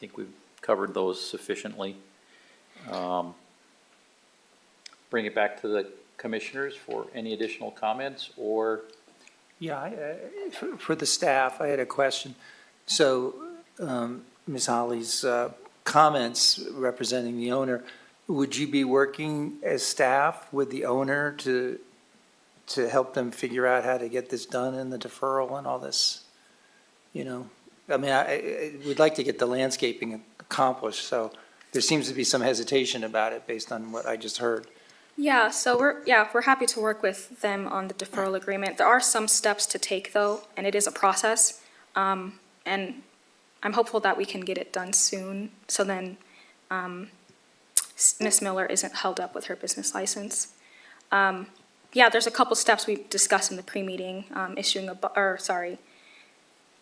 think we've covered those sufficiently. Bring it back to the commissioners for any additional comments, or Yeah, for the staff, I had a question. So, Ms. Holly's comments representing the owner, would you be working as staff with the owner to help them figure out how to get this done and the deferral and all this? You know, I mean, I would like to get the landscaping accomplished, so there seems to be some hesitation about it based on what I just heard. Yeah, so we're happy to work with them on the deferral agreement. There are some steps to take though, and it is a process. And I'm hopeful that we can get it done soon, so then Ms. Miller isn't held up with her business license. Yeah, there's a couple steps we discussed in the pre-meeting,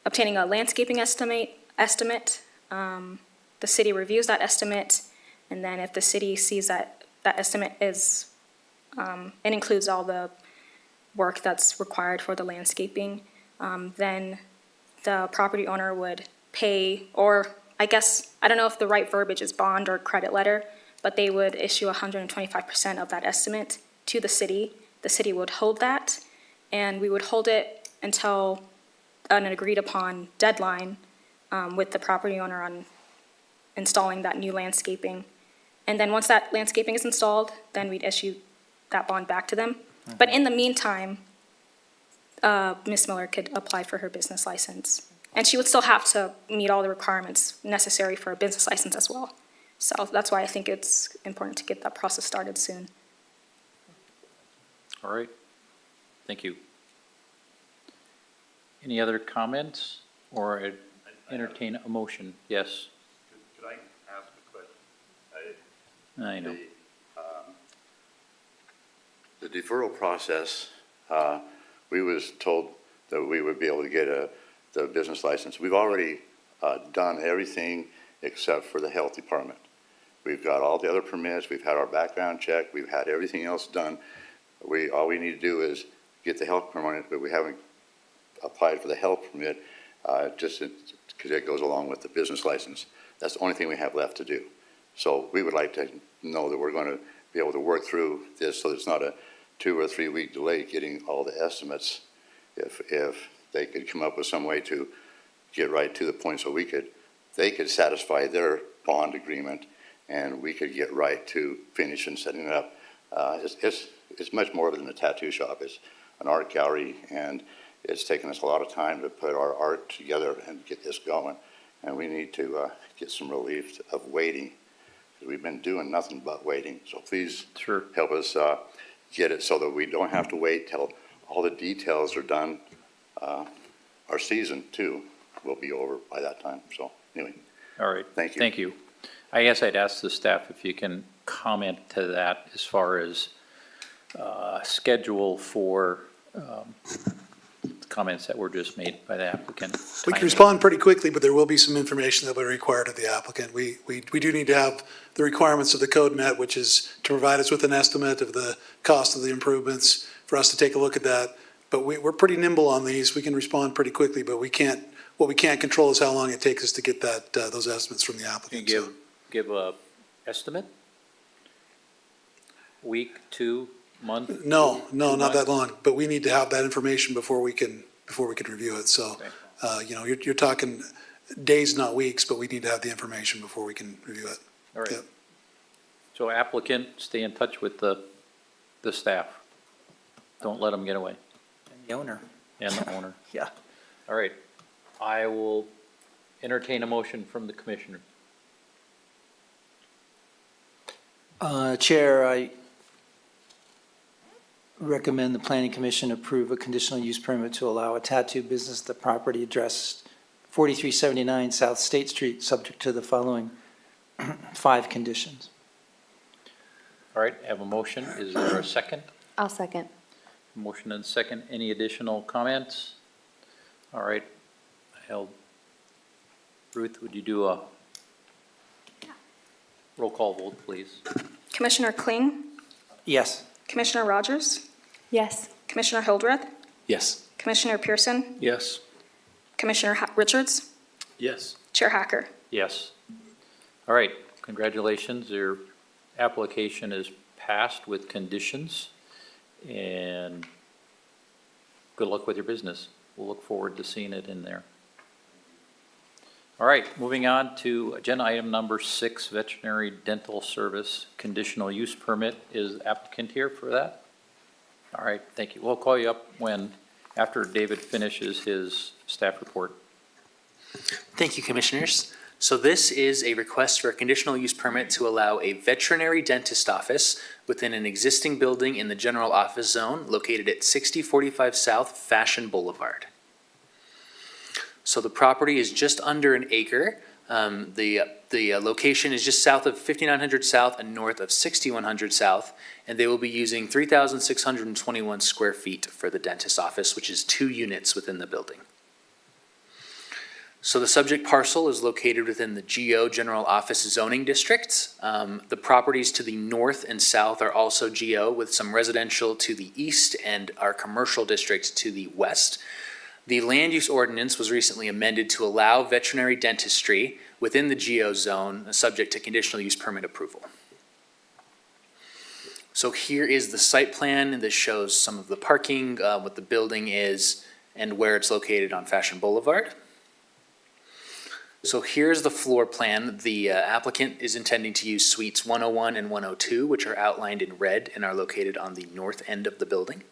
obtaining a landscaping estimate. The city reviews that estimate, and then if the city sees that estimate is, it includes all the work that's required for the landscaping, then the property owner would pay, or I guess, I don't know if the right verbiage is bond or credit letter, but they would issue 125% of that estimate to the city. The city would hold that, and we would hold it until an agreed-upon deadline with the property owner on installing that new landscaping. And then once that landscaping is installed, then we'd issue that bond back to them. But in the meantime, Ms. Miller could apply for her business license. And she would still have to meet all the requirements necessary for a business license as well. So that's why I think it's important to get that process started soon. all right, thank you. Any other comments, or entertain a motion? Yes, Could I ask a question? I know. The deferral process, we was told that we would be able to get the business license. We've already done everything except for the health department. We've got all the other permits, we've had our background check, we've had everything else done. All we need to do is get the health permit, but we haven't applied for the health permit, just because it goes along with the business license. That's the only thing we have left to do. So we would like to know that we're going to be able to work through this so it's not a 2 or 3 week delay getting all the estimates. If they could come up with some way to get right to the point so they could satisfy their bond agreement and we could get right to finish and setting it up. It's much more than a tattoo shop. It's an art gallery, and it's taken us a lot of time to put our art together and get this going. And we need to get some relief of waiting. We've been doing nothing but waiting. So please Sure. help us get it so that we don't have to wait till all the details are done. Our season too will be over by that time. So anyway, All right. Thank you. Thank you. I guess I'd ask the staff if you can comment to that as far as schedule for comments that were just made by the applicant. We can Timing. respond pretty quickly, but there will be some information that will be required of the applicant. We do need to have the requirements of the code met, which is to provide us with an estimate of the cost of the improvements, for us to take a look at that. But we're pretty nimble on these. We can respond pretty quickly, but what we can't control is how long it takes us to get those estimates from the Can applicant. you So give a estimate? Week, 2 month? No, 2 not months? that long, but we need to have that information before we can review it. So, you're talking days, not weeks, but we need to have the information before we can review it. All right. Yep. So applicant, stay in touch with the staff. Don't let them get away, And the owner. and the owner. Yeah. All right. I will entertain a motion from the commissioner. Chair, I recommend the planning commission approve a conditional use permit to allow a tattoo business at the property address 4379 South State Street, subject to the following 5 conditions. All right, I have a motion. Is there a second? I'll second. Motion and second. Any additional comments? All right. Ruth, would you do a roll call vote, please? Commissioner Kling, Yes. Commissioner Rogers, Yes. Commissioner Hildreth, Yes. Commissioner Pearson, Yes. Commissioner Richards, Yes. Chair Hacker. Yes. All right, congratulations. Your application is passed with conditions, and good luck with your business. We'll look forward to seeing it in there. All right, moving on to agenda item number 6, veterinary dental service conditional use permit. Is the applicant here for that? All right, thank you. We'll call you up after David finishes his staff report. Thank you, Commissioners. So this is a request for a conditional use permit to allow a veterinary dentist office within an existing building in the general office zone located at 6045 South Fashion Boulevard. So the property is just under an acre. The location is just south of 5900 South and north of 6100 South, and they will be using 3,621 square feet for the dentist office, which is 2 units within the building. So the subject parcel is located within the GO General Office Zoning District. The properties to the north and south are also GO, with some residential to the east and our commercial district to the west. The land use ordinance was recently amended to allow veterinary dentistry within the GO zone, subject to conditional use permit approval. So here is the site plan. This shows some of the parking, what the building is, and where it's located on Fashion Boulevard. So here's the floor plan. The applicant is intending to use suites 101 and 102, which are outlined in red and are located on the north end of the building.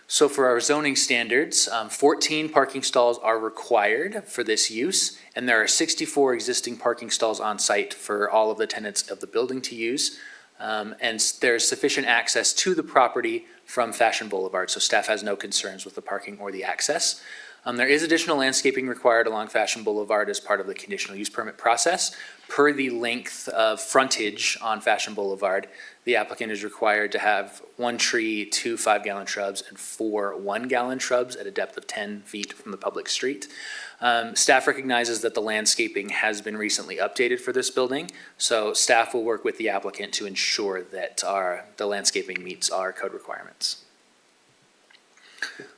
So for our zoning standards, 14 parking stalls are required for this use, and there are 64 existing parking stalls on site for all of the tenants of the building to use. And there's sufficient access to the property from Fashion Boulevard, so staff has no concerns with the parking or the access. There is additional landscaping required along Fashion Boulevard as part of the conditional use permit process. Per the length of frontage on Fashion Boulevard, the applicant is required to have 1 tree, 2 5-gallon shrubs, and 4 1-gallon shrubs at a depth of 10 feet from the public street. Staff recognizes that the landscaping has been recently updated for this building, so staff will work with the applicant to ensure that the landscaping meets our code requirements.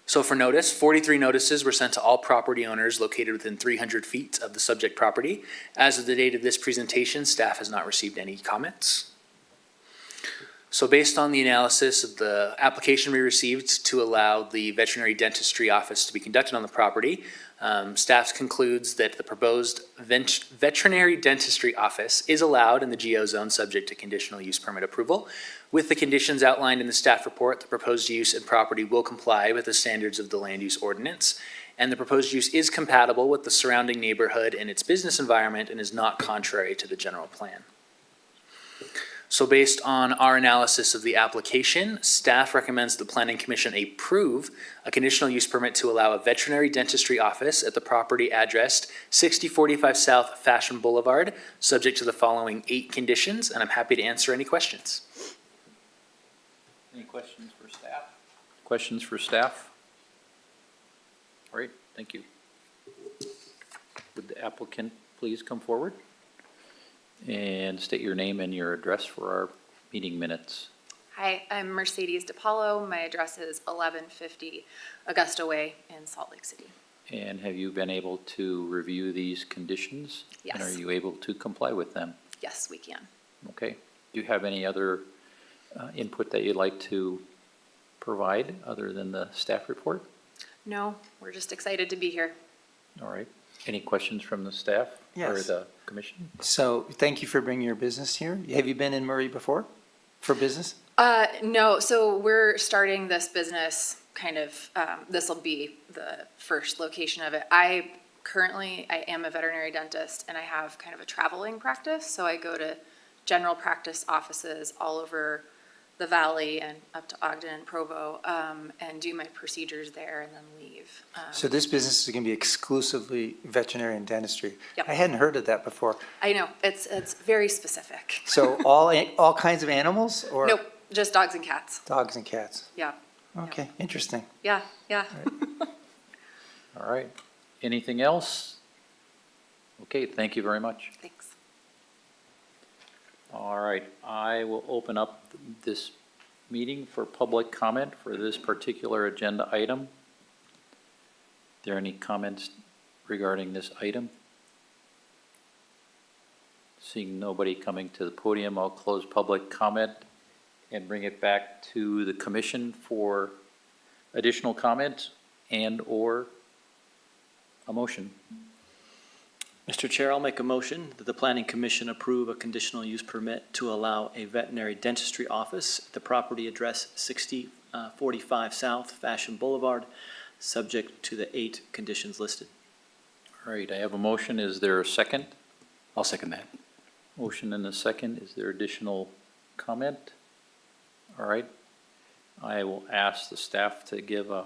So for notice, 43 notices were sent to all property owners located within 300 feet of the subject property. As of the date of this presentation, staff has not received any comments. So based on the analysis of the application we received to allow the veterinary dentistry office to be conducted on the property, staff concludes that the proposed veterinary dentistry office is allowed in the GO zone subject to conditional use permit approval. With the conditions outlined in the staff report, the proposed use and property will comply with the standards of the land use ordinance, and the proposed use is compatible with the surrounding neighborhood and its business environment and is not contrary to the general plan. So based on our analysis of the application, staff recommends the Planning Commission approve a conditional use permit to allow a veterinary dentistry office at the property addressed 6045 South Fashion Boulevard, subject to the following 8 conditions, and I'm happy to answer any questions. Any questions for staff? Questions for staff? All right, thank you. Would the applicant please come forward and state your name and your address for our meeting minutes? Hi, I'm Mercedes DiPaolo. My address is 1150 Augusta Way in Salt Lake City. And have you been able to review these conditions? And Yes. are you able to comply with them? Yes, we can. Okay. Do you have any other input that you'd like to provide other than the staff report? No, we're just excited to be here. All right. Any questions from the staff? Or Yes. the commission? So thank you for bringing your business here. Have you been in Murray before for business? No, so we're starting this business kind of, this will be the first location of it. I am a veterinary dentist and I have kind of a traveling practice. So I go to general practice offices all over the valley and up to Ogden and Provo, and do my procedures there and then leave. So this business is going to be exclusively veterinarian dentistry. Yep. I hadn't heard of that before. I know, it's very specific. So all kinds of animals or? Nope, just dogs and cats. Dogs and cats. Yeah, Okay, interesting. yeah. All right. Anything else? Okay, thank you very much. Thanks. All right, I will open up this meeting for public comment for this particular agenda item. Are there any comments regarding this item? Seeing nobody coming to the podium, I'll close public comment and bring it back to the commission for additional comment and/or a motion. Mr. Chair, I'll make a motion that the Planning Commission approve a conditional use permit to allow a veterinary dentistry office at the property address 6045 South Fashion Boulevard, subject to the 8 conditions listed. All right, I have a motion. Is there a second? I'll second that. Motion and a second. Is there additional comment? All right. I will ask the staff to give a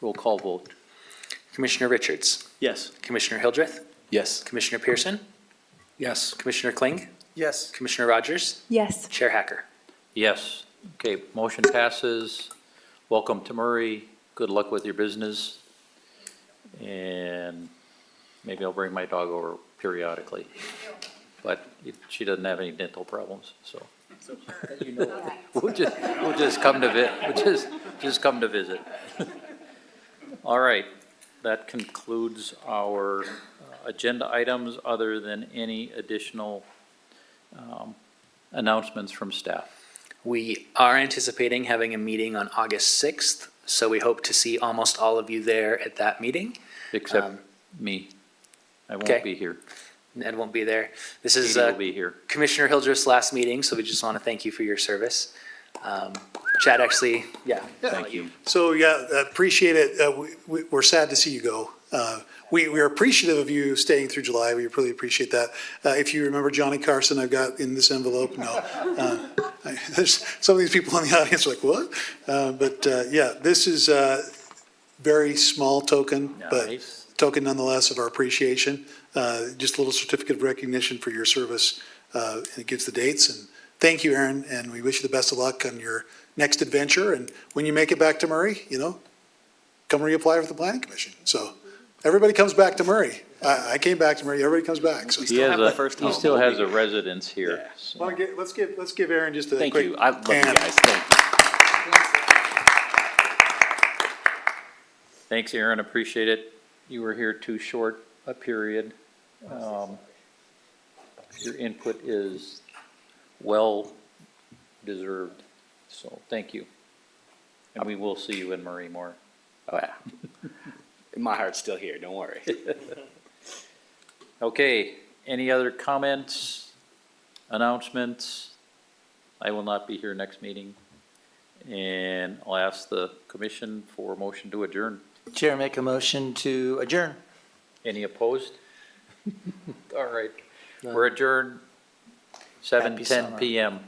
roll call vote. Commissioner Richards, Yes. Commissioner Hildreth, Yes. Commissioner Pearson, Yes. Commissioner Kling, Yes. Commissioner Rogers, Yes. Chair Hacker. Yes. Okay, motion passes. Welcome to Murray. Good luck with your business. And maybe I'll bring my dog over periodically. But she doesn't have any dental problems, so. We'll just come to just come to visit. All right, that concludes our agenda items other than any additional announcements from staff. We are anticipating having a meeting on August 6th, so we hope to see almost all of you there at that meeting. Except me. I okay. won't be here. Ed won't be there. This is Katie will be here. Commissioner Hildreth's last meeting, so we just want to thank you for your service. Chad, actually, yeah. Thank you. So, yeah, appreciate it. We're sad to see you go. We're appreciative of you staying through July. We really appreciate that. If you remember Johnny Carson, I've got in this envelope, no. There's some of these people in the audience are like, what? Yeah, this is a very small token, but Nice. token nonetheless of our appreciation. Just a little certificate of recognition for your service, and it gives the dates. And thank you, Aaron, and we wish you the best of luck on your next adventure. And when you make it back to Murray, come reapply with the Planning Commission. So everybody comes back to Murray. I came back to Murray, everybody comes back. So He has have the first he home. still has a residence here. so. let's give Aaron just a quick. Thank you. I love you hand. guys. Thank you. Thanks, Aaron, appreciate it. You were here too short a period. Your input is well deserved, so thank you. And we will see you in Murray more. Oh, yeah. My heart's still here. Don't worry. Okay, any other comments, announcements? I will not be here next meeting. And I'll ask the commission for a motion to adjourn. Chair, make a motion to adjourn. Any opposed? All right, we're adjourned, 7:10 summer. PM.